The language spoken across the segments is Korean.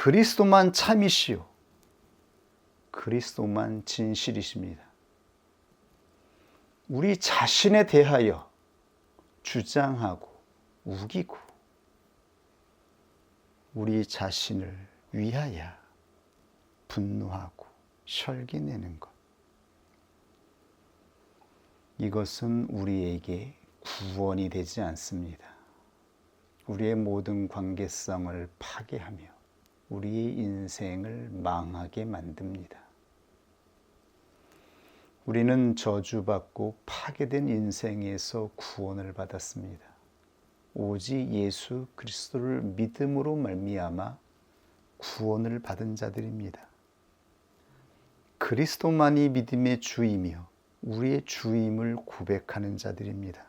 그리스도만 참이시오. 그리스도만 진실이십니다. 우리 자신에 대하여 주장하고 우기고 우리 자신을 위하여 분노하고 혈기내는 것, 이것은 우리에게 구원이 되지 않습니다. 우리의 모든 관계성을 파괴하며 우리의 인생을 망하게 만듭니다. 우리는 저주받고 파괴된 인생에서 구원을 받았습니다. 오직 예수 그리스도를 믿음으로 말미암아 구원을 받은 자들입니다. 그리스도만이 믿음의 주이며 우리의 주임을 고백하는 자들입니다.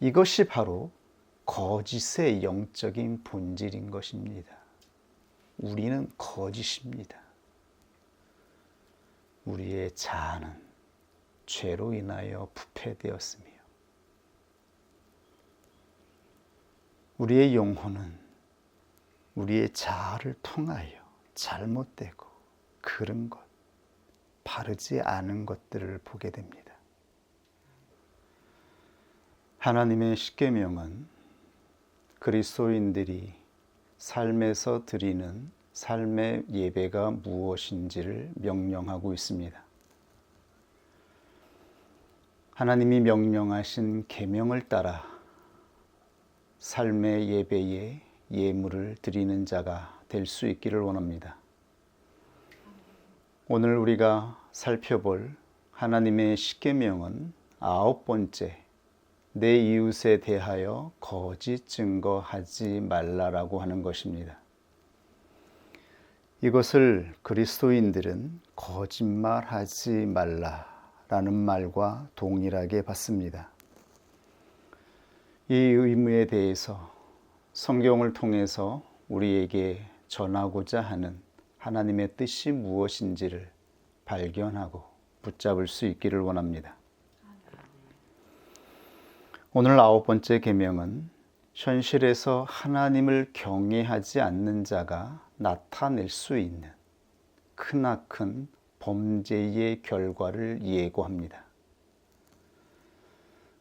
이것이 바로 거짓의 영적인 본질인 것입니다. 우리는 거짓입니다. 우리의 자아는 죄로 인하여 부패되었으며 우리의 영혼은 우리의 자아를 통하여 잘못되고 그른 것, 바르지 않은 것들을 보게 됩니다. 하나님의 십계명은 그리스도인들이 삶에서 드리는 삶의 예배가 무엇인지를 명령하고 있습니다. 하나님이 명령하신 계명을 따라 삶의 예배에 예물을 드리는 자가 될 수 있기를 원합니다. 오늘 우리가 살펴볼 하나님의 십계명은 9번째, 내 이웃에 대하여 거짓 증거하지 말라라고 하는 것입니다. 이것을 그리스도인들은 거짓말하지 말라라는 말과 동일하게 받습니다. 이 의무에 대해서 성경을 통해서 우리에게 전하고자 하는 하나님의 뜻이 무엇인지를 발견하고 붙잡을 수 있기를 원합니다. 오늘 9번째 계명은 현실에서 하나님을 경외하지 않는 자가 나타낼 수 있는 크나큰 범죄의 결과를 예고합니다.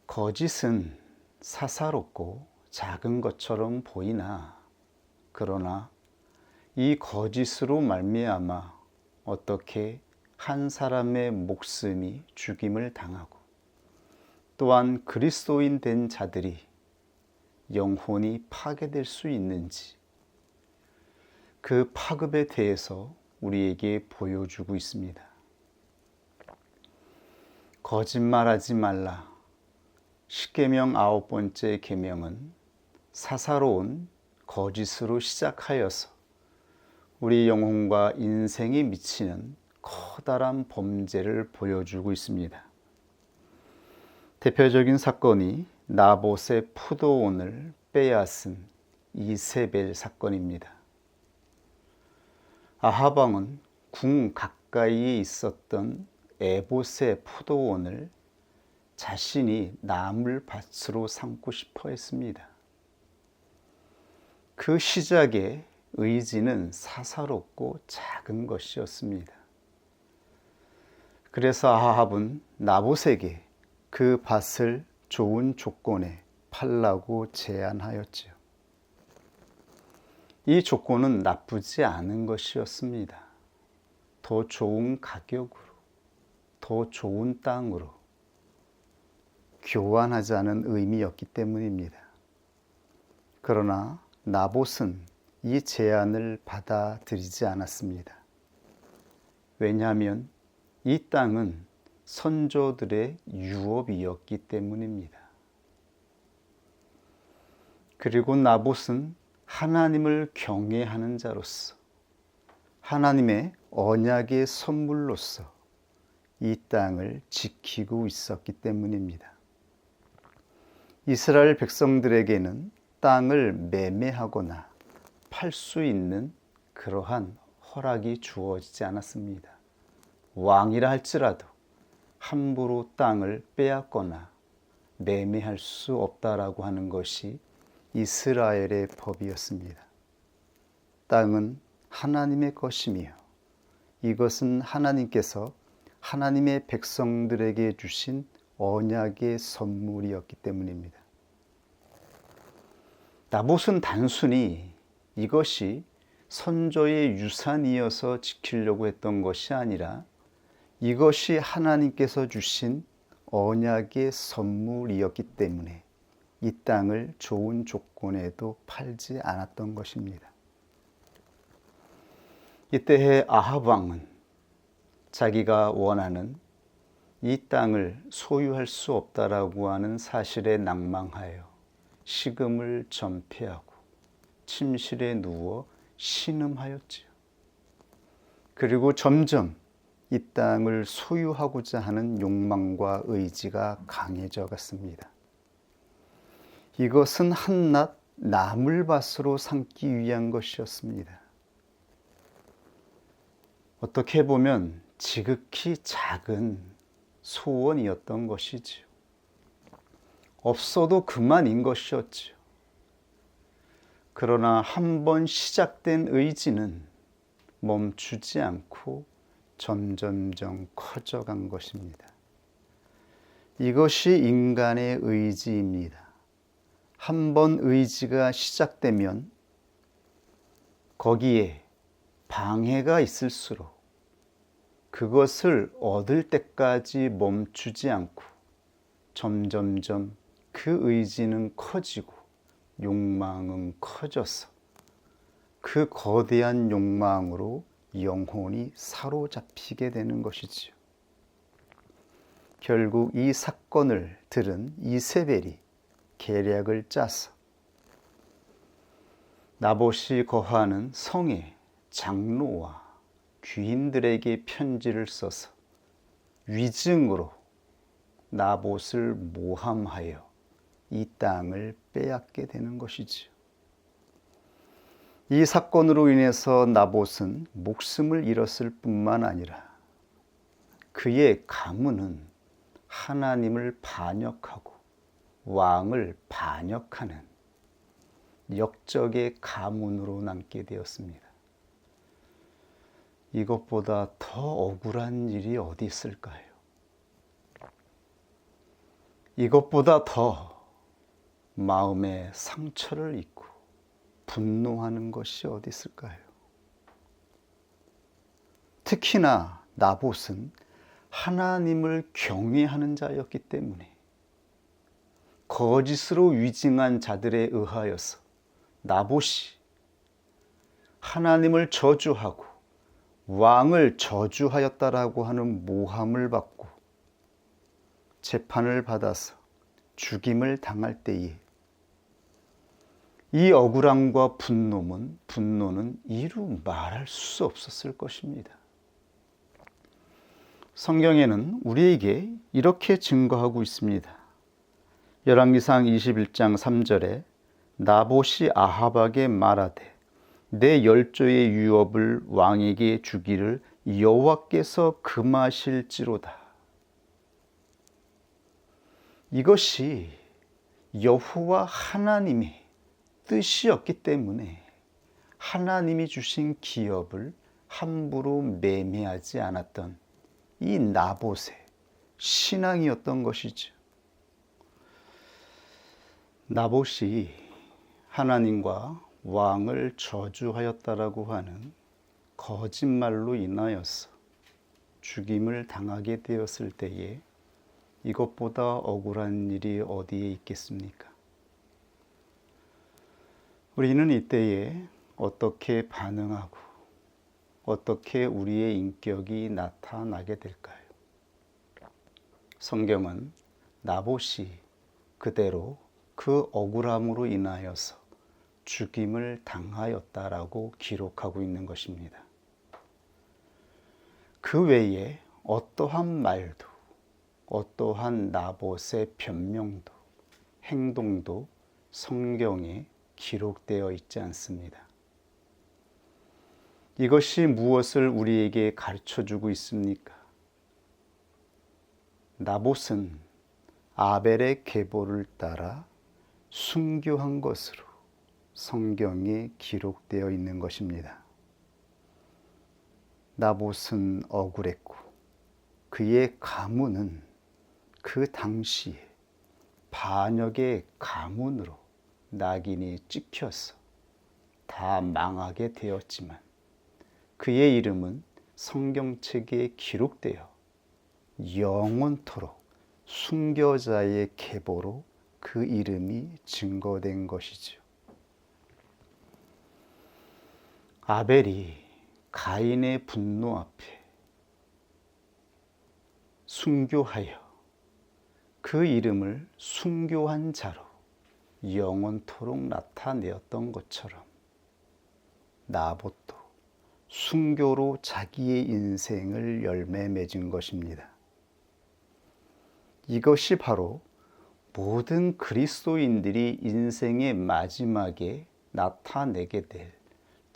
거짓은 사사롭고 작은 것처럼 보이나 그러나 이 거짓으로 말미암아 어떻게 한 사람의 목숨이 죽임을 당하고 또한 그리스도인 된 자들이 영혼이 파괴될 수 있는지 그 파급에 대해서 우리에게 보여주고 있습니다. 거짓말하지 말라. 십계명 9번째 계명은 사사로운 거짓으로 시작하여서 우리 영혼과 인생에 미치는 커다란 범죄를 보여주고 있습니다. 대표적인 사건이 나봇의 포도원을 빼앗은 이세벨 사건입니다. 아합 왕은 궁 가까이에 있었던 에봇의 포도원을 자신이 나물 밭으로 삼고 싶어 했습니다. 그 시작의 의지는 사사롭고 작은 것이었습니다. 그래서 아합은 나봇에게 그 밭을 좋은 조건에 팔라고 제안하였지요. 이 조건은 나쁘지 않은 것이었습니다. 더 좋은 가격으로, 더 좋은 땅으로 교환하자는 의미였기 때문입니다. 그러나 나봇은 이 제안을 받아들이지 않았습니다. 왜냐하면 이 땅은 선조들의 유업이었기 때문입니다. 그리고 나봇은 하나님을 경외하는 자로서 하나님의 언약의 선물로서 이 땅을 지키고 있었기 때문입니다. 이스라엘 백성들에게는 땅을 매매하거나 팔 수 있는 그러한 허락이 주어지지 않았습니다. 왕이라 할지라도 함부로 땅을 빼앗거나 매매할 수 없다라고 하는 것이 이스라엘의 법이었습니다. 땅은 하나님의 것이며 이것은 하나님께서 하나님의 백성들에게 주신 언약의 선물이었기 때문입니다. 나봇은 단순히 이것이 선조의 유산이어서 지키려고 했던 것이 아니라 이것이 하나님께서 주신 언약의 선물이었기 때문에 이 땅을 좋은 조건에도 팔지 않았던 것입니다. 이때의 아합 왕은 자기가 원하는 이 땅을 소유할 수 없다라고 하는 사실에 낭망하여 식음을 전폐하고 침실에 누워 신음하였지요. 그리고 점점 이 땅을 소유하고자 하는 욕망과 의지가 강해져 갔습니다. 이것은 한낱 나물밭으로 삼기 위한 것이었습니다. 어떻게 보면 지극히 작은 소원이었던 것이지요. 없어도 그만인 것이었지요. 그러나 한번 시작된 의지는 멈추지 않고 점점점 커져간 것입니다. 이것이 인간의 의지입니다. 한번 의지가 시작되면 거기에 방해가 있을수록 그것을 얻을 때까지 멈추지 않고 점점점 그 의지는 커지고 욕망은 커져서 그 거대한 욕망으로 영혼이 사로잡히게 되는 것이지요. 결국 이 사건을 들은 이세벨이 계략을 짜서 나봇이 거하는 성의 장로와 귀인들에게 편지를 써서 위증으로 나봇을 모함하여 이 땅을 빼앗게 되는 것이지요. 이 사건으로 인해서 나봇은 목숨을 잃었을 뿐만 아니라 그의 가문은 하나님을 반역하고 왕을 반역하는 역적의 가문으로 남게 되었습니다. 이것보다 더 억울한 일이 어디 있을까요? 이것보다 더 마음에 상처를 입고 분노하는 것이 어디 있을까요? 특히나 나봇은 하나님을 경외하는 자였기 때문에 거짓으로 위증한 자들에 의하여서 나봇이 하나님을 저주하고 왕을 저주하였다라고 하는 모함을 받고 재판을 받아서 죽임을 당할 때에 이 억울함과 분노는 이루 말할 수 없었을 것입니다. 성경에는 우리에게 이렇게 증거하고 있습니다. 열왕기상 21장 3절에 나봇이 아합에게 말하되 내 열조의 유업을 왕에게 주기를 여호와께서 금하실지로다. 이것이 여호와 하나님의 뜻이었기 때문에 하나님이 주신 기업을 함부로 매매하지 않았던 이 나봇의 신앙이었던 것이죠. 나봇이 하나님과 왕을 저주하였다라고 하는 거짓말로 인하여서 죽임을 당하게 되었을 때에 이것보다 억울한 일이 어디에 있겠습니까? 우리는 이때에 어떻게 반응하고 어떻게 우리의 인격이 나타나게 될까요? 성경은 나봇이 그대로 그 억울함으로 인하여서 죽임을 당하였다라고 기록하고 있는 것입니다. 그 외에 어떠한 말도, 어떠한 나봇의 변명도, 행동도 성경에 기록되어 있지 않습니다. 이것이 무엇을 우리에게 가르쳐주고 있습니까? 나봇은 아벨의 계보를 따라 순교한 것으로 성경에 기록되어 있는 것입니다. 나봇은 억울했고 그의 가문은 그 당시에 반역의 가문으로 낙인이 찍혀서 다 망하게 되었지만 그의 이름은 성경책에 기록되어 영원토록 순교자의 계보로 그 이름이 증거된 것이죠. 아벨이 가인의 분노 앞에 순교하여 그 이름을 순교한 자로 영원토록 나타내었던 것처럼 나봇도 순교로 자기의 인생을 열매 맺은 것입니다. 이것이 바로 모든 그리스도인들이 인생의 마지막에 나타내게 될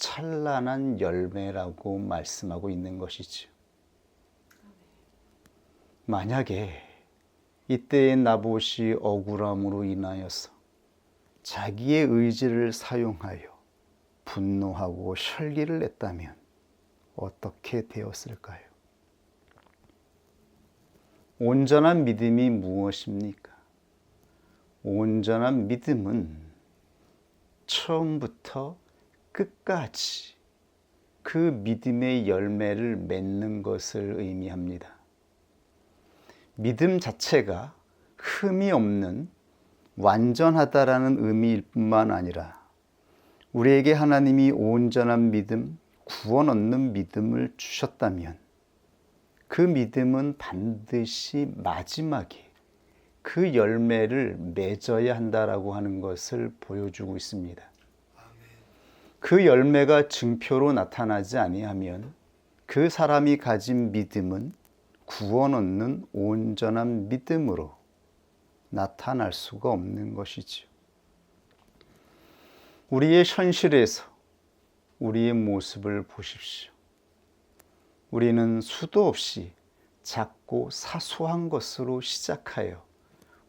찬란한 열매라고 말씀하고 있는 것이죠. 만약에 이때의 나봇이 억울함으로 인하여서 자기의 의지를 사용하여 분노하고 혈기를 냈다면 어떻게 되었을까요? 온전한 믿음이 무엇입니까? 온전한 믿음은 처음부터 끝까지 그 믿음의 열매를 맺는 것을 의미합니다. 믿음 자체가 흠이 없는 완전하다라는 의미일 뿐만 아니라 우리에게 하나님이 온전한 믿음, 구원 얻는 믿음을 주셨다면 그 믿음은 반드시 마지막에 그 열매를 맺어야 한다라고 하는 것을 보여주고 있습니다. 그 열매가 증표로 나타나지 아니하면 그 사람이 가진 믿음은 구원 얻는 온전한 믿음으로 나타날 수가 없는 것이지요. 우리의 현실에서 우리의 모습을 보십시오. 우리는 수도 없이 작고 사소한 것으로 시작하여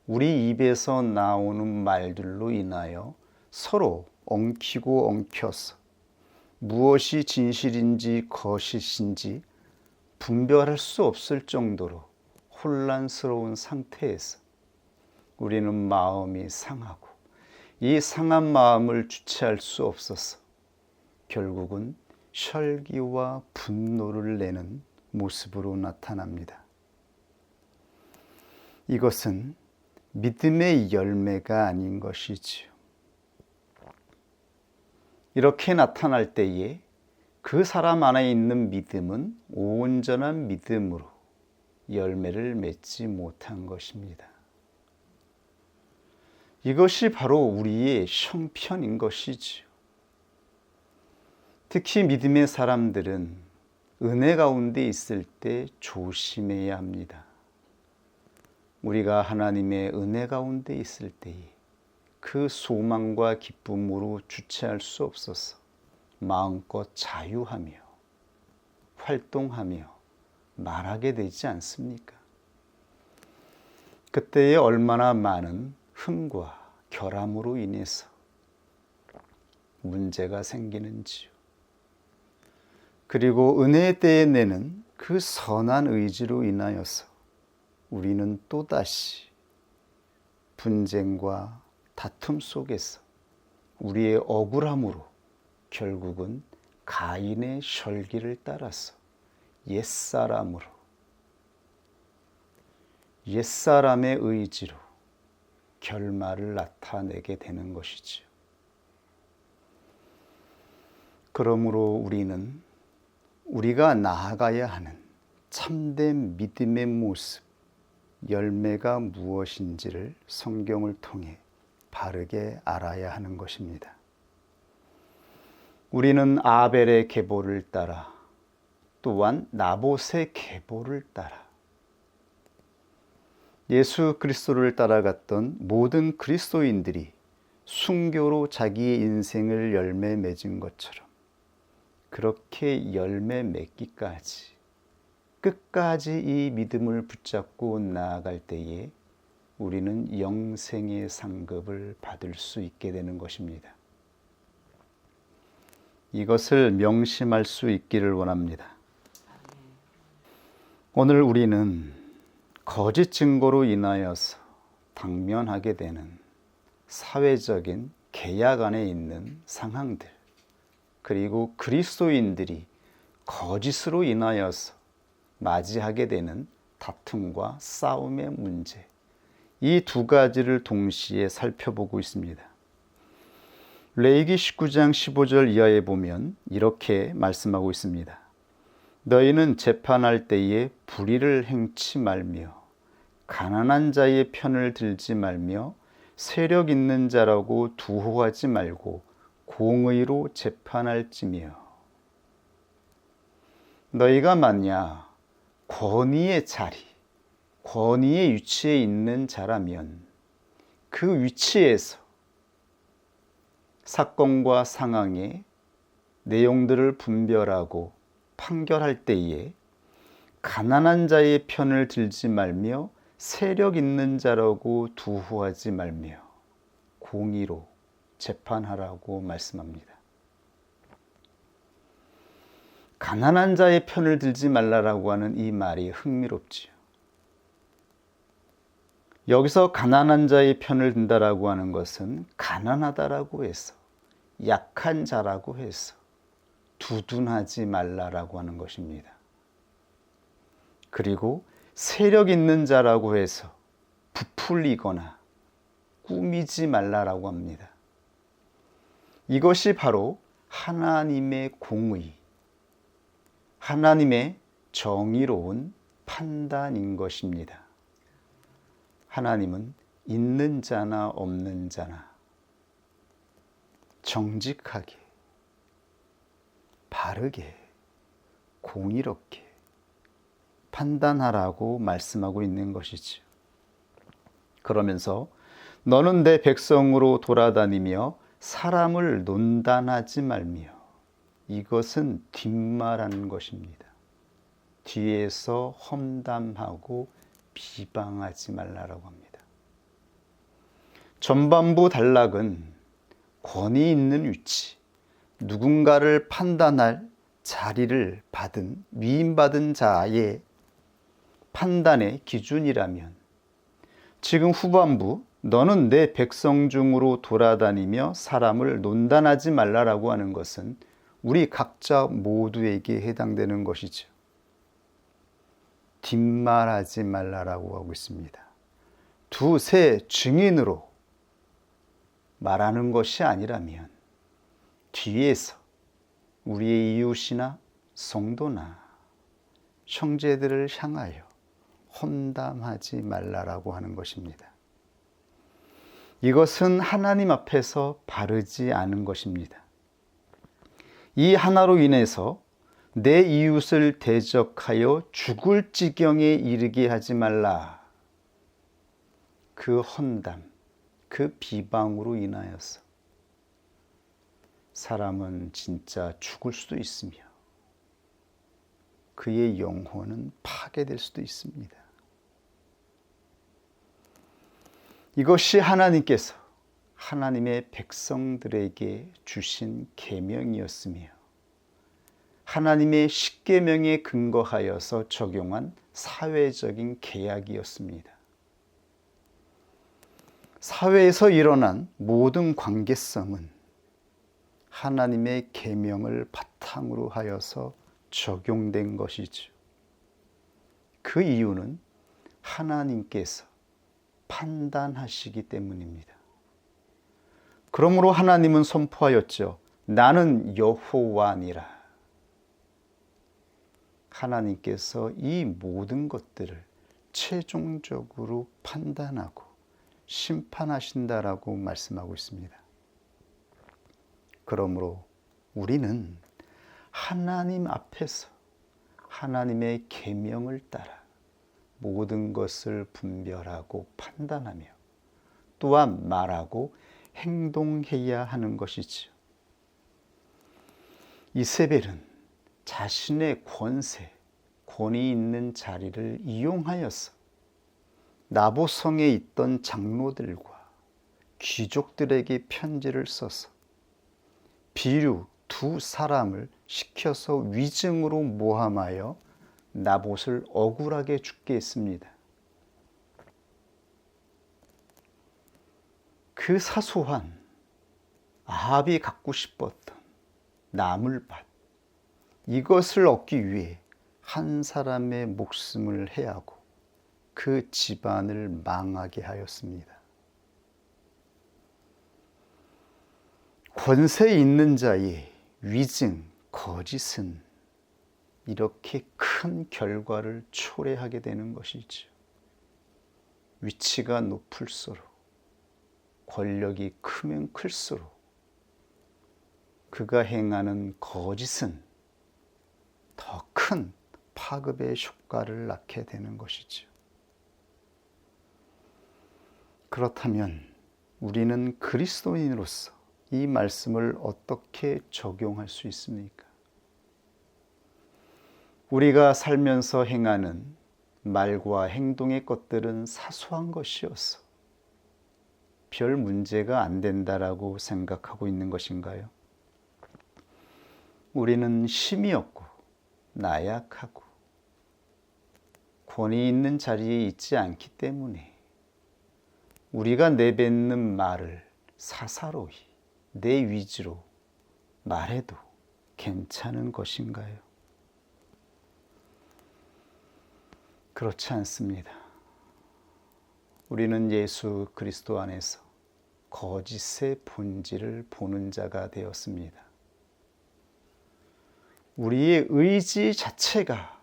우리 입에서 나오는 말들로 인하여 서로 엉키고 엉켜서 무엇이 진실인지 거짓인지 분별할 수 없을 정도로 혼란스러운 상태에서 우리는 마음이 상하고 이 상한 마음을 주체할 수 없어서 결국은 혈기와 분노를 내는 모습으로 나타납니다. 이것은 믿음의 열매가 아닌 것이지요. 이렇게 나타날 때에 그 사람 안에 있는 믿음은 온전한 믿음으로 열매를 맺지 못한 것입니다. 이것이 바로 우리의 형편인 것이지요. 특히 믿음의 사람들은 은혜 가운데 있을 때 조심해야 합니다. 우리가 하나님의 은혜 가운데 있을 때에 그 소망과 기쁨으로 주체할 수 없어서 마음껏 자유하며 활동하며 말하게 되지 않습니까? 그때에 얼마나 많은 흥과 결함으로 인해서 문제가 생기는지요. 그리고 은혜의 때에 내는 그 선한 의지로 인하여서 우리는 또다시 분쟁과 다툼 속에서 우리의 억울함으로 결국은 가인의 혈기를 따라서 옛사람의 의지로 결말을 나타내게 되는 것이지요. 그러므로 우리는 우리가 나아가야 하는 참된 믿음의 모습, 열매가 무엇인지를 성경을 통해 바르게 알아야 하는 것입니다. 우리는 아벨의 계보를 따라 또한 나봇의 계보를 따라 예수 그리스도를 따라갔던 모든 그리스도인들이 순교로 자기의 인생을 열매 맺은 것처럼 그렇게 열매 맺기까지 끝까지 이 믿음을 붙잡고 나아갈 때에 우리는 영생의 상급을 받을 수 있게 되는 것입니다. 이것을 명심할 수 있기를 원합니다. 오늘 우리는 거짓 증거로 인하여서 당면하게 되는 사회적인 계약 안에 있는 상황들, 그리고 그리스도인들이 거짓으로 인하여서 맞이하게 되는 다툼과 싸움의 문제, 이 두 가지를 동시에 살펴보고 있습니다. 레위기 19장 15절 이하에 보면 이렇게 말씀하고 있습니다. 너희는 재판할 때에 불의를 행치 말며 가난한 자의 편을 들지 말며 세력 있는 자라고 두호하지 말고 공의로 재판할지며 너희가 만약 권위의 자리, 권위의 위치에 있는 자라면 그 위치에서 사건과 상황의 내용들을 분별하고 판결할 때에 가난한 자의 편을 들지 말며 세력 있는 자라고 두호하지 말며 공의로 재판하라고 말씀합니다. 가난한 자의 편을 들지 말라라고 하는 이 말이 흥미롭지요. 여기서 가난한 자의 편을 든다라고 하는 것은 가난하다라고 해서, 약한 자라고 해서 두둔하지 말라라고 하는 것입니다. 그리고 세력 있는 자라고 해서 부풀리거나 꾸미지 말라라고 합니다. 이것이 바로 하나님의 공의, 하나님의 정의로운 판단인 것입니다. 하나님은 있는 자나 없는 자나 정직하게, 바르게, 공의롭게 판단하라고 말씀하고 있는 것이죠. 그러면서 너는 내 백성으로 돌아다니며 사람을 논단하지 말며, 이것은 뒷말하는 것입니다. 뒤에서 험담하고 비방하지 말라라고 합니다. 전반부 단락은 권위 있는 위치, 누군가를 판단할 자리를 받은, 위임받은 자의 판단의 기준이라면, 지금 후반부 너는 내 백성 중으로 돌아다니며 사람을 논단하지 말라라고 하는 것은 우리 각자 모두에게 해당되는 것이죠. 뒷말하지 말라라고 하고 있습니다. 두세 증인으로 말하는 것이 아니라면 뒤에서 우리의 이웃이나 성도나 형제들을 향하여 험담하지 말라라고 하는 것입니다. 이것은 하나님 앞에서 바르지 않은 것입니다. 이 하나로 인해서 내 이웃을 대적하여 죽을 지경에 이르게 하지 말라. 그 험담, 그 비방으로 인하여서 사람은 진짜 죽을 수도 있으며 그의 영혼은 파괴될 수도 있습니다. 이것이 하나님께서 하나님의 백성들에게 주신 계명이었으며 하나님의 십계명에 근거하여서 적용한 사회적인 계약이었습니다. 사회에서 일어난 모든 관계성은 하나님의 계명을 바탕으로 하여서 적용된 것이죠. 그 이유는 하나님께서 판단하시기 때문입니다. 그러므로 하나님은 선포하였죠. 나는 여호와니라. 하나님께서 이 모든 것들을 최종적으로 판단하고 심판하신다라고 말씀하고 있습니다. 그러므로 우리는 하나님 앞에서 하나님의 계명을 따라 모든 것을 분별하고 판단하며 또한 말하고 행동해야 하는 것이지요. 이세벨은 자신의 권세, 권위 있는 자리를 이용하여서 나보성에 있던 장로들과 귀족들에게 편지를 써서 비류 두 사람을 시켜서 위증으로 모함하여 나봇을 억울하게 죽게 했습니다. 그 사소한 아합이 갖고 싶었던 나물밭, 이것을 얻기 위해 한 사람의 목숨을 해하고 그 집안을 망하게 하였습니다. 권세 있는 자의 위증, 거짓은 이렇게 큰 결과를 초래하게 되는 것이죠. 위치가 높을수록, 권력이 크면 클수록 그가 행하는 거짓은 더 큰 파급의 효과를 낳게 되는 것이죠. 그렇다면 우리는 그리스도인으로서 이 말씀을 어떻게 적용할 수 있습니까? 우리가 살면서 행하는 말과 행동의 것들은 사소한 것이어서 별 문제가 안 된다라고 생각하고 있는 것인가요? 우리는 힘이 없고 나약하고 권위 있는 자리에 있지 않기 때문에 우리가 내뱉는 말을 사사로이 내 위주로 말해도 괜찮은 것인가요? 그렇지 않습니다. 우리는 예수 그리스도 안에서 거짓의 본질을 보는 자가 되었습니다. 우리의 의지 자체가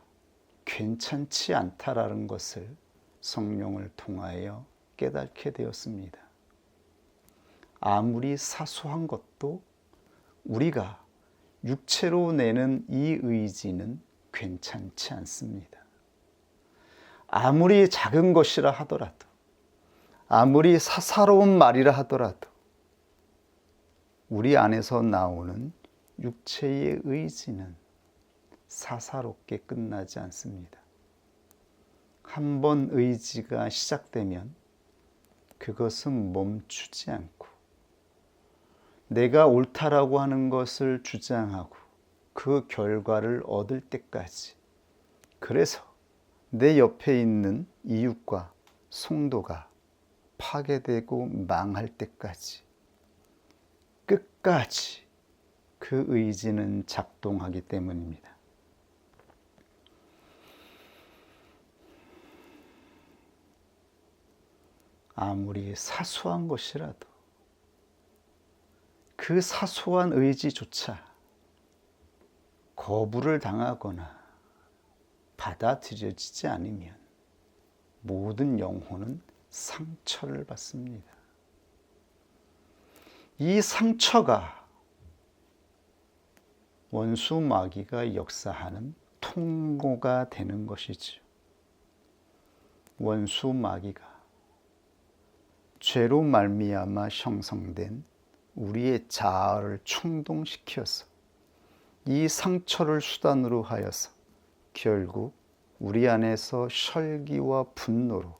괜찮지 않다라는 것을 성령을 통하여 깨닫게 되었습니다. 아무리 사소한 것도 우리가 육체로 내는 이 의지는 괜찮지 않습니다. 아무리 작은 것이라 하더라도, 아무리 사사로운 말이라 하더라도 우리 안에서 나오는 육체의 의지는 사사롭게 끝나지 않습니다. 한 번 의지가 시작되면 그것은 멈추지 않고 내가 옳다라고 하는 것을 주장하고 그 결과를 얻을 때까지, 그래서 내 옆에 있는 이웃과 성도가 파괴되고 망할 때까지 끝까지 그 의지는 작동하기 때문입니다. 아무리 사소한 것이라도 그 사소한 의지조차 거부를 당하거나 받아들여지지 않으면 모든 영혼은 상처를 받습니다. 이 상처가 원수 마귀가 역사하는 통로가 되는 것이죠. 원수 마귀가 죄로 말미암아 형성된 우리의 자아를 충동시켜서 이 상처를 수단으로 하여서 결국 우리 안에서 혈기와 분노로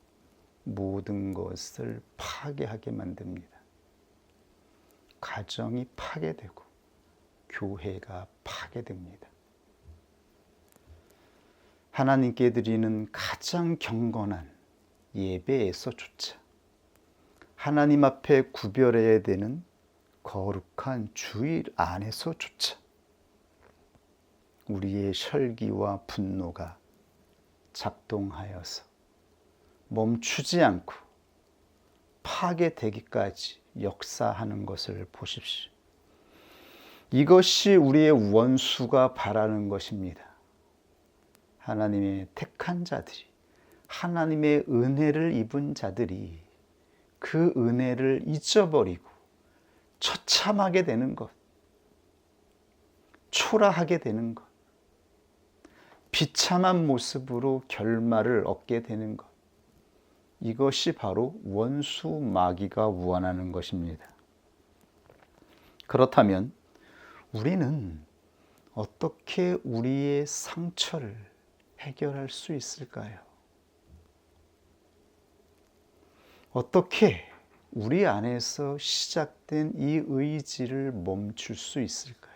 모든 것을 파괴하게 만듭니다. 가정이 파괴되고 교회가 파괴됩니다. 하나님께 드리는 가장 경건한 예배에서조차, 하나님 앞에 구별해야 되는 거룩한 주일 안에서조차 우리의 혈기와 분노가 작동하여서 멈추지 않고 파괴되기까지 역사하는 것을 보십시오. 이것이 우리의 원수가 바라는 것입니다. 하나님의 택한 자들이, 하나님의 은혜를 입은 자들이 그 은혜를 잊어버리고 처참하게 되는 것, 초라하게 되는 것, 비참한 모습으로 결말을 얻게 되는 것, 이것이 바로 원수 마귀가 원하는 것입니다. 그렇다면 우리는 어떻게 우리의 상처를 해결할 수 있을까요? 어떻게 우리 안에서 시작된 이 의지를 멈출 수 있을까요?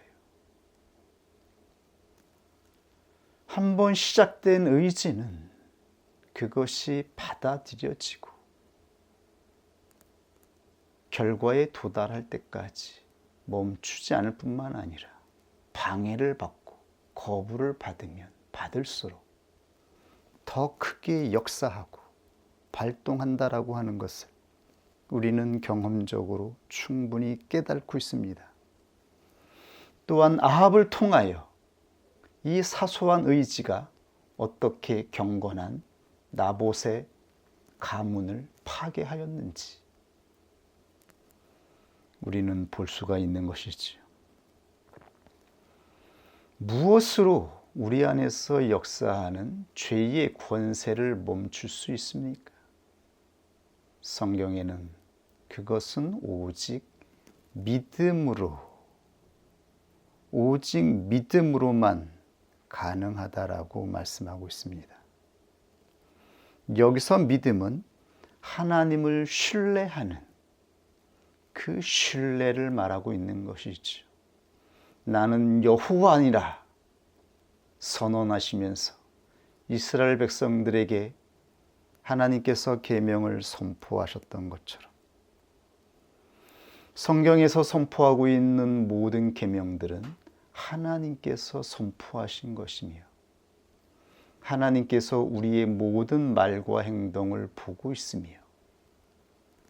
한번 시작된 의지는 그것이 받아들여지고 결과에 도달할 때까지 멈추지 않을 뿐만 아니라 방해를 받고 거부를 받으면 받을수록 더 크게 역사하고 발동한다라고 하는 것을 우리는 경험적으로 충분히 깨닫고 있습니다. 또한 아합을 통하여 이 사소한 의지가 어떻게 경건한 나봇의 가문을 파괴하였는지 우리는 볼 수가 있는 것이지요. 무엇으로 우리 안에서 역사하는 죄의 권세를 멈출 수 있습니까? 성경에는 그것은 오직 믿음으로만 가능하다라고 말씀하고 있습니다. 여기서 믿음은 하나님을 신뢰하는 그 신뢰를 말하고 있는 것이죠. 나는 여호와니라 선언하시면서 이스라엘 백성들에게 하나님께서 계명을 선포하셨던 것처럼 성경에서 선포하고 있는 모든 계명들은 하나님께서 선포하신 것이며 하나님께서 우리의 모든 말과 행동을 보고 있으며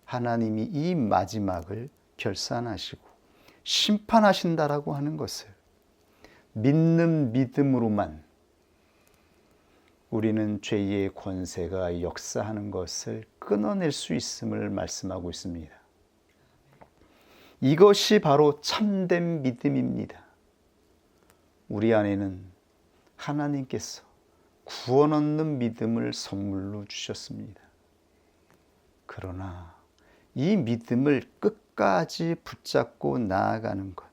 하나님이 이 마지막을 결산하시고 심판하신다라고 하는 것을 믿는 믿음으로만 우리는 죄의 권세가 역사하는 것을 끊어낼 수 있음을 말씀하고 있습니다. 이것이 바로 참된 믿음입니다. 우리 안에는 하나님께서 구원 얻는 믿음을 선물로 주셨습니다. 그러나 이 믿음을 끝까지 붙잡고 나아가는 것,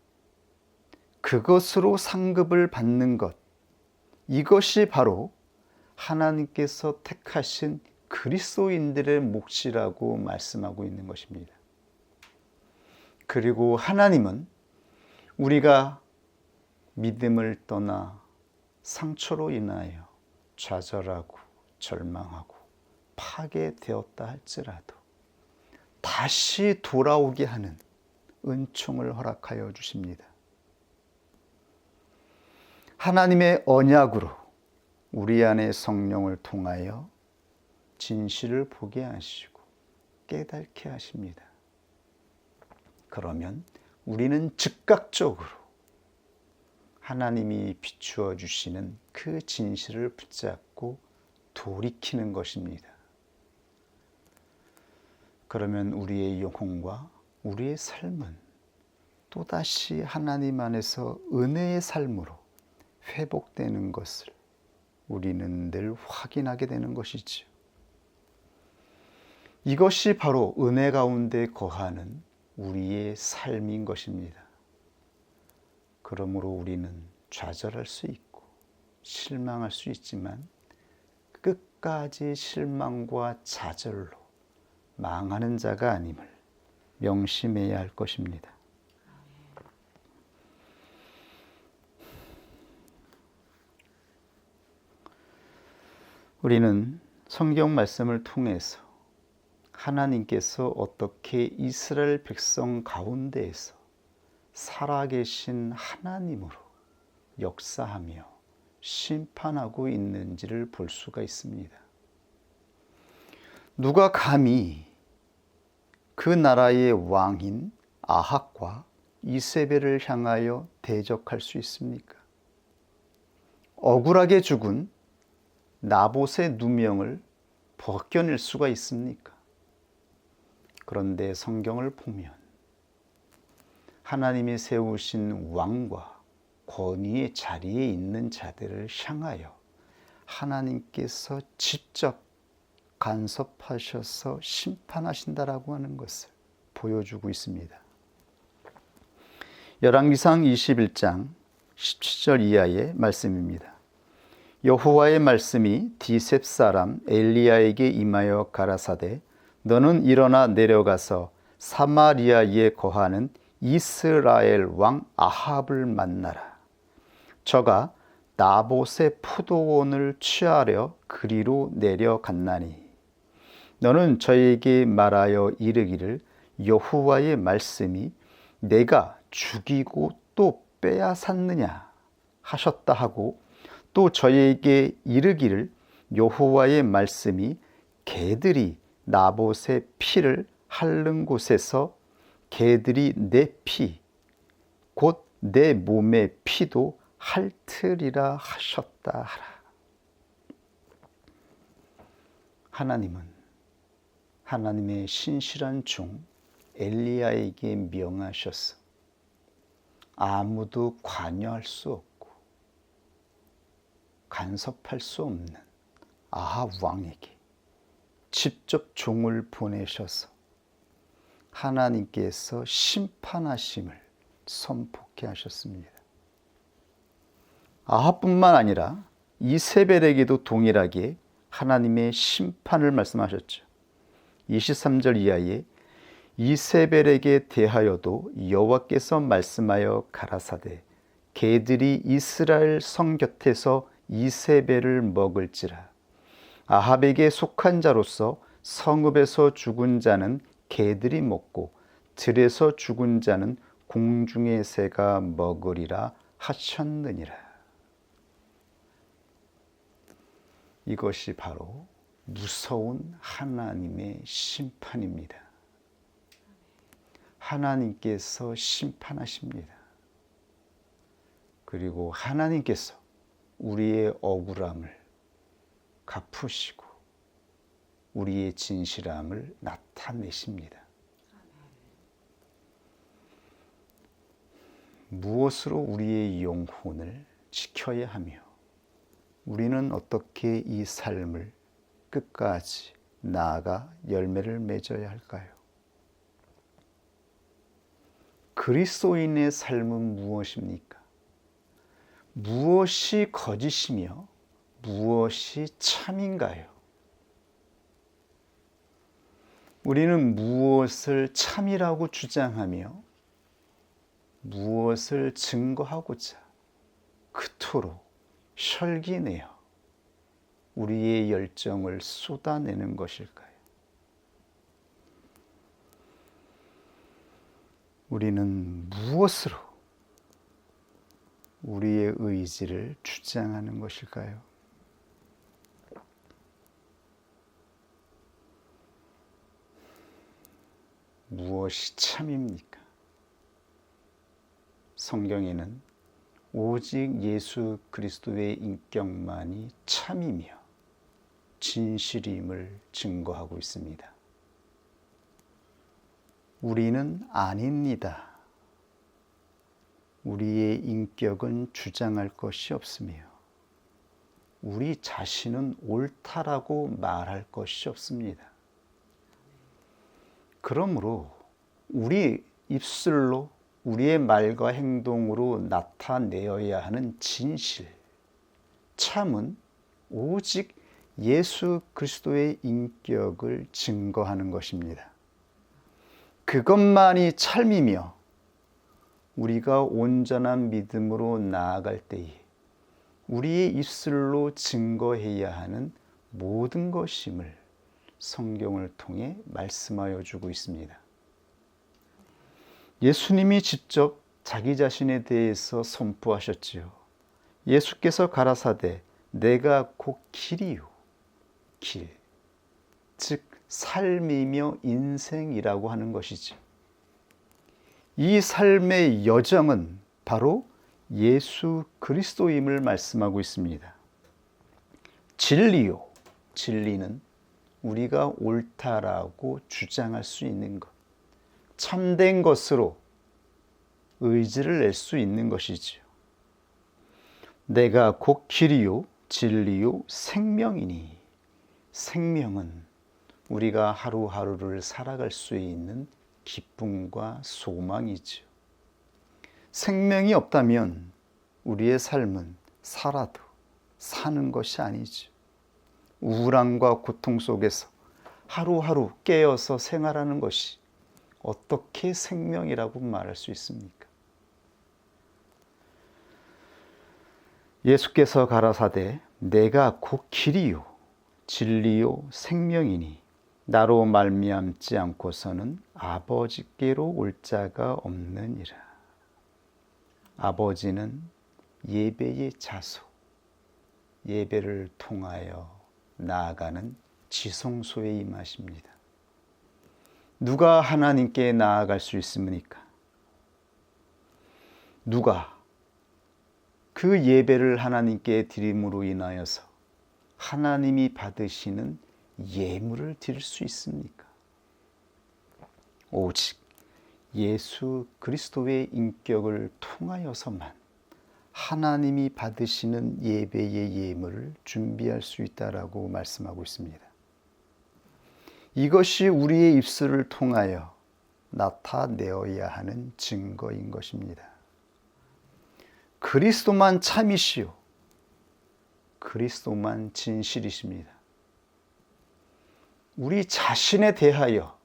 그것으로 상급을 받는 것, 이것이 바로 하나님께서 택하신 그리스도인들의 몫이라고 말씀하고 있는 것입니다. 그리고 하나님은 우리가 믿음을 떠나 상처로 인하여 좌절하고 절망하고 파괴되었다 할지라도 다시 돌아오게 하는 은총을 허락하여 주십니다. 하나님의 언약으로 우리 안에 성령을 통하여 진실을 보게 하시고 깨닫게 하십니다. 그러면 우리는 즉각적으로 하나님이 비추어 주시는 그 진실을 붙잡고 돌이키는 것입니다. 그러면 우리의 영혼과 우리의 삶은 또다시 하나님 안에서 은혜의 삶으로 회복되는 것을 우리는 늘 확인하게 되는 것이지요. 이것이 바로 은혜 가운데 거하는 우리의 삶인 것입니다. 그러므로 우리는 좌절할 수 있고 실망할 수 있지만 끝까지 실망과 좌절로 망하는 자가 아님을 명심해야 할 것입니다. 우리는 성경 말씀을 통해서 하나님께서 어떻게 이스라엘 백성 가운데에서 살아계신 하나님으로 역사하며 심판하고 있는지를 볼 수가 있습니다. 누가 감히 그 나라의 왕인 아합과 이세벨을 향하여 대적할 수 있습니까? 억울하게 죽은 나봇의 누명을 벗겨낼 수가 있습니까? 그런데 성경을 보면 하나님이 세우신 왕과 권위의 자리에 있는 자들을 향하여 하나님께서 직접 간섭하셔서 심판하신다라고 하는 것을 보여주고 있습니다. 열왕기상 21장 17절 이하의 말씀입니다. 여호와의 말씀이 디셉 사람 엘리야에게 임하여 가라사대 너는 일어나 내려가서 사마리아에 거하는 이스라엘 왕 아합을 만나라. 저가 나봇의 포도원을 취하려 그리로 내려갔나니 너는 저에게 말하여 이르기를 여호와의 말씀이 내가 죽이고 또 빼앗았느냐 하셨다 하고 또 저에게 이르기를 여호와의 말씀이 개들이 나봇의 피를 핥는 곳에서 개들이 내 피 곧 내 몸의 피도 핥으리라 하셨다 하라. 하나님은 하나님의 신실한 종 엘리야에게 명하셨어. 아무도 관여할 수 없고 간섭할 수 없는 아합 왕에게 직접 종을 보내셔서 하나님께서 심판하심을 선포케 하셨습니다. 아합뿐만 아니라 이세벨에게도 동일하게 하나님의 심판을 말씀하셨죠. 23절 이하에 이세벨에게 대하여도 여호와께서 말씀하여 가라사대 개들이 이스라엘 성 곁에서 이세벨을 먹을지라. 아합에게 속한 자로서 성읍에서 죽은 자는 개들이 먹고 들에서 죽은 자는 공중의 새가 먹으리라 하셨느니라. 이것이 바로 무서운 하나님의 심판입니다. 하나님께서 심판하십니다. 그리고 하나님께서 우리의 억울함을 갚으시고 우리의 진실함을 나타내십니다. 무엇으로 우리의 영혼을 지켜야 하며 우리는 어떻게 이 삶을 끝까지 나아가 열매를 맺어야 할까요? 그리스도인의 삶은 무엇입니까? 무엇이 거짓이며 무엇이 참인가요? 우리는 무엇을 참이라고 주장하며 무엇을 증거하고자 그토록 혈기내어 우리의 열정을 쏟아내는 것일까요? 우리는 무엇으로 우리의 의지를 주장하는 것일까요? 무엇이 참입니까? 성경에는 오직 예수 그리스도의 인격만이 참이며 진실임을 증거하고 있습니다. 우리는 아닙니다. 우리의 인격은 주장할 것이 없으며 우리 자신은 옳다라고 말할 것이 없습니다. 그러므로 우리 입술로 우리의 말과 행동으로 나타내어야 하는 진실, 참은 오직 예수 그리스도의 인격을 증거하는 것입니다. 그것만이 참이며 우리가 온전한 믿음으로 나아갈 때에 우리의 입술로 증거해야 하는 모든 것임을 성경을 통해 말씀하여 주고 있습니다. 예수님이 직접 자기 자신에 대해서 선포하셨지요. 예수께서 가라사대 내가 곧 길이요 길, 즉 삶이며 인생이라고 하는 것이지. 이 삶의 여정은 바로 예수 그리스도임을 말씀하고 있습니다. 진리요, 진리는 우리가 옳다라고 주장할 수 있는 것, 참된 것으로 의지를 낼 수 있는 것이지요. 내가 곧 길이요 진리요 생명이니, 생명은 우리가 하루하루를 살아갈 수 있는 기쁨과 소망이지요. 생명이 없다면 우리의 삶은 살아도 사는 것이 아니죠. 우울함과 고통 속에서 하루하루 깨어서 생활하는 것이 어떻게 생명이라고 말할 수 있습니까? 예수께서 가라사대 내가 곧 길이요 진리요 생명이니 나로 말미암지 않고서는 아버지께로 올 자가 없느니라. 아버지는 예배의 자소, 예배를 통하여 나아가는 지성소에 임하십니다. 누가 하나님께 나아갈 수 있습니까? 누가 그 예배를 하나님께 드림으로 인하여서 하나님이 받으시는 예물을 드릴 수 있습니까? 오직 예수 그리스도의 인격을 통하여서만 하나님이 받으시는 예배의 예물을 준비할 수 있다라고 말씀하고 있습니다. 이것이 우리의 입술을 통하여 나타내어야 하는 증거인 것입니다. 그리스도만 참이시오. 그리스도만 진실이십니다. 우리 자신에 대하여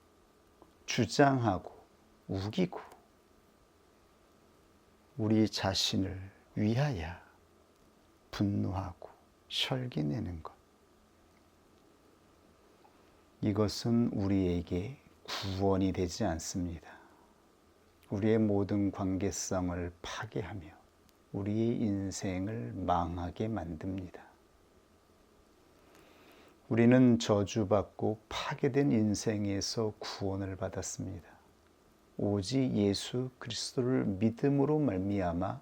주장하고 우기고 우리 자신을 위하여 분노하고 혈기내는 것, 이것은 우리에게 구원이 되지 않습니다. 우리의 모든 관계성을 파괴하며 우리의 인생을 망하게 만듭니다. 우리는 저주받고 파괴된 인생에서 구원을 받았습니다. 오직 예수 그리스도를 믿음으로 말미암아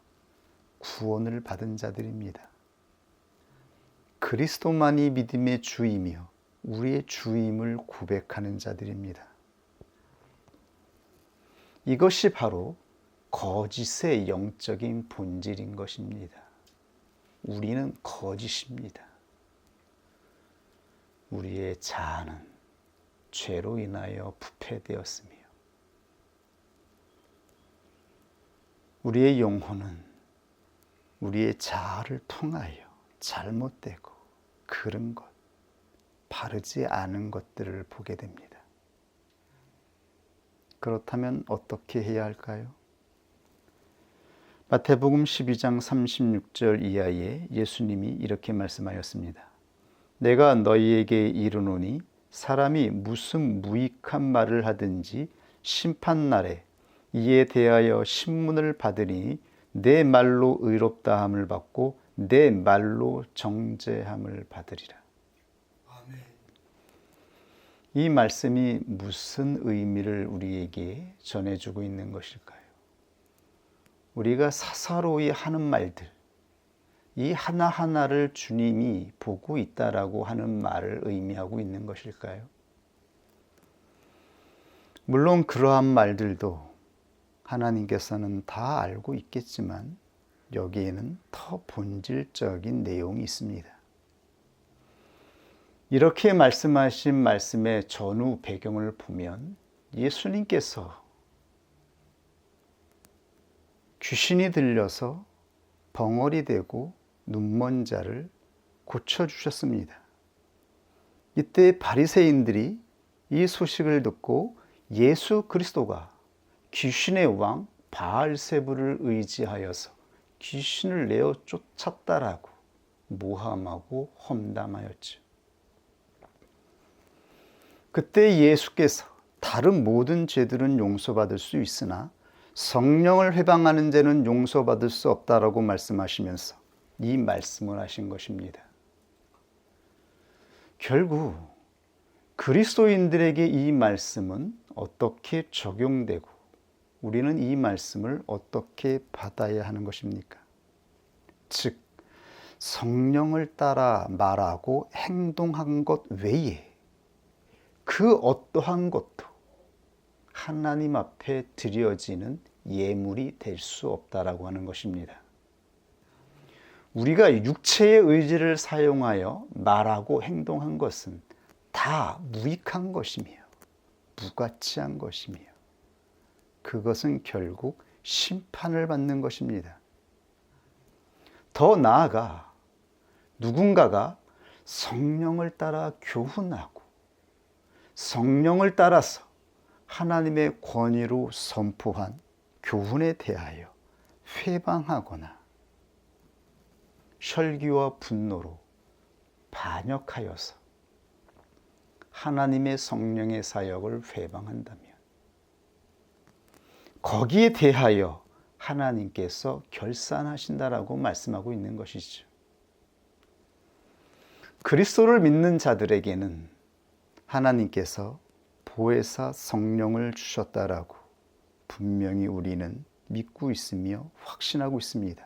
구원을 받은 자들입니다. 그리스도만이 믿음의 주이며 우리의 주임을 고백하는 자들입니다. 이것이 바로 거짓의 영적인 본질인 것입니다. 우리는 거짓입니다. 우리의 자아는 죄로 인하여 부패되었으며 우리의 영혼은 우리의 자아를 통하여 잘못되고 그른 것, 바르지 않은 것들을 보게 됩니다. 그렇다면 어떻게 해야 할까요? 마태복음 12장 36절 이하에 예수님이 이렇게 말씀하였습니다. 내가 너희에게 이르노니 사람이 무슨 무익한 말을 하든지 심판날에 이에 대하여 신문을 받으니 내 말로 의롭다함을 받고 내 말로 정죄함을 받으리라. 아멘. 이 말씀이 무슨 의미를 우리에게 전해주고 있는 것일까요? 우리가 사사로이 하는 말들, 이 하나하나를 주님이 보고 있다라고 하는 말을 의미하고 있는 것일까요? 물론 그러한 말들도 하나님께서는 다 알고 있겠지만 여기에는 더 본질적인 내용이 있습니다. 이렇게 말씀하신 말씀의 전후 배경을 보면 예수님께서 귀신이 들려서 벙어리 되고 눈먼 자를 고쳐주셨습니다. 이때 바리새인들이 이 소식을 듣고 예수 그리스도가 귀신의 왕 바알세불을 의지하여서 귀신을 내어 쫓았다라고 모함하고 험담하였죠. 그때 예수께서 다른 모든 죄들은 용서받을 수 있으나 성령을 회방하는 죄는 용서받을 수 없다라고 말씀하시면서 이 말씀을 하신 것입니다. 결국 그리스도인들에게 이 말씀은 어떻게 적용되고 우리는 이 말씀을 어떻게 받아야 하는 것입니까? 즉 성령을 따라 말하고 행동한 것 외에 그 어떠한 것도 하나님 앞에 드려지는 예물이 될 수 없다라고 하는 것입니다. 우리가 육체의 의지를 사용하여 말하고 행동한 것은 다 무익한 것이며 무가치한 것이며 그것은 결국 심판을 받는 것입니다. 더 나아가 누군가가 성령을 따라 교훈하고 성령을 따라서 하나님의 권위로 선포한 교훈에 대하여 회방하거나 혈기와 분노로 반역하여서 하나님의 성령의 사역을 회방한다면 거기에 대하여 하나님께서 결산하신다라고 말씀하고 있는 것이죠. 그리스도를 믿는 자들에게는 하나님께서 보혜사 성령을 주셨다라고 분명히 우리는 믿고 있으며 확신하고 있습니다.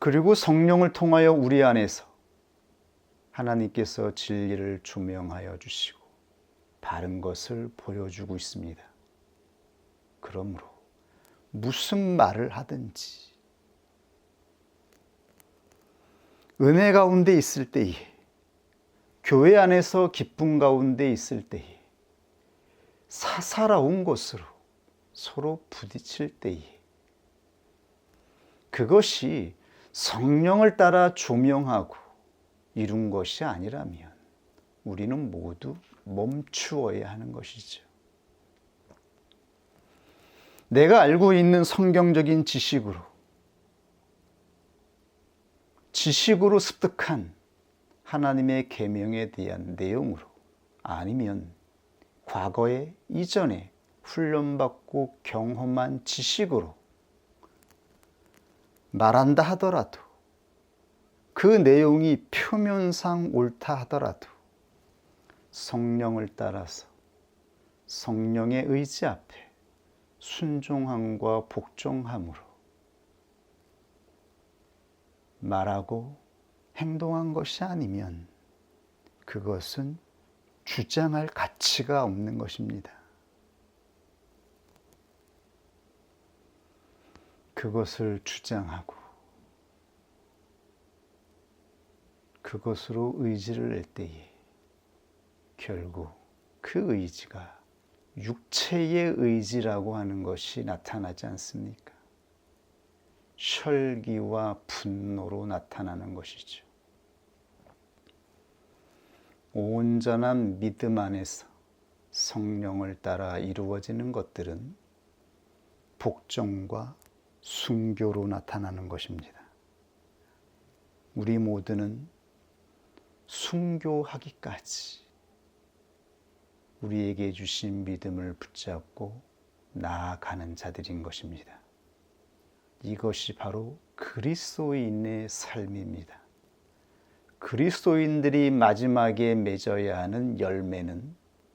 그리고 성령을 통하여 우리 안에서 하나님께서 진리를 조명하여 주시고 바른 것을 보여주고 있습니다. 그러므로 무슨 말을 하든지 은혜 가운데 있을 때에, 교회 안에서 기쁨 가운데 있을 때에, 사사로운 것으로 서로 부딪힐 때에 그것이 성령을 따라 조명하고 이룬 것이 아니라면 우리는 모두 멈추어야 하는 것이죠. 내가 알고 있는 성경적인 지식으로 습득한 하나님의 계명에 대한 내용으로, 아니면 과거에 이전에 훈련받고 경험한 지식으로 말한다 하더라도, 그 내용이 표면상 옳다 하더라도 성령을 따라서 성령의 의지 앞에 순종함과 복종함으로 말하고 행동한 것이 아니면 그것은 주장할 가치가 없는 것입니다. 그것을 주장하고 그것으로 의지를 낼 때에 결국 그 의지가 육체의 의지라고 하는 것이 나타나지 않습니까? 혈기와 분노로 나타나는 것이죠. 온전한 믿음 안에서 성령을 따라 이루어지는 것들은 복종과 순교로 나타나는 것입니다. 우리 모두는 순교하기까지 우리에게 주신 믿음을 붙잡고 나아가는 자들인 것입니다. 이것이 바로 그리스도인의 삶입니다. 그리스도인들이 마지막에 맺어야 하는 열매는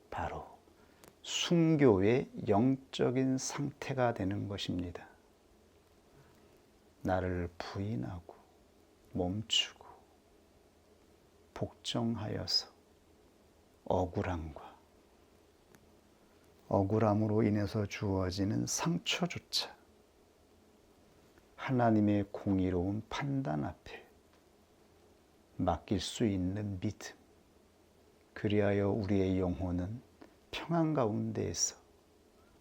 바로 순교의 영적인 상태가 되는 것입니다. 나를 부인하고 멈추고 복종하여서 억울함으로 인해서 주어지는 상처조차 하나님의 공의로운 판단 앞에 맡길 수 있는 믿음, 그리하여 우리의 영혼은 평안 가운데에서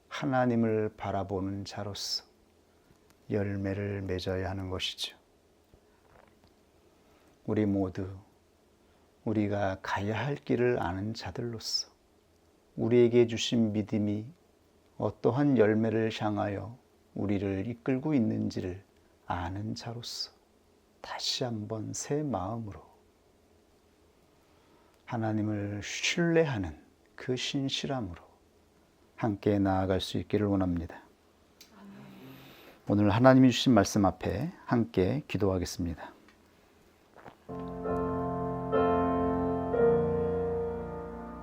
하나님을 바라보는 자로서 열매를 맺어야 하는 것이죠. 우리 모두 우리가 가야 할 길을 아는 자들로서 우리에게 주신 믿음이 어떠한 열매를 향하여 우리를 이끌고 있는지를 아는 자로서 다시 한번 새 마음으로 하나님을 신뢰하는 그 신실함으로 함께 나아갈 수 있기를 원합니다. 오늘 하나님이 주신 말씀 앞에 함께 기도하겠습니다.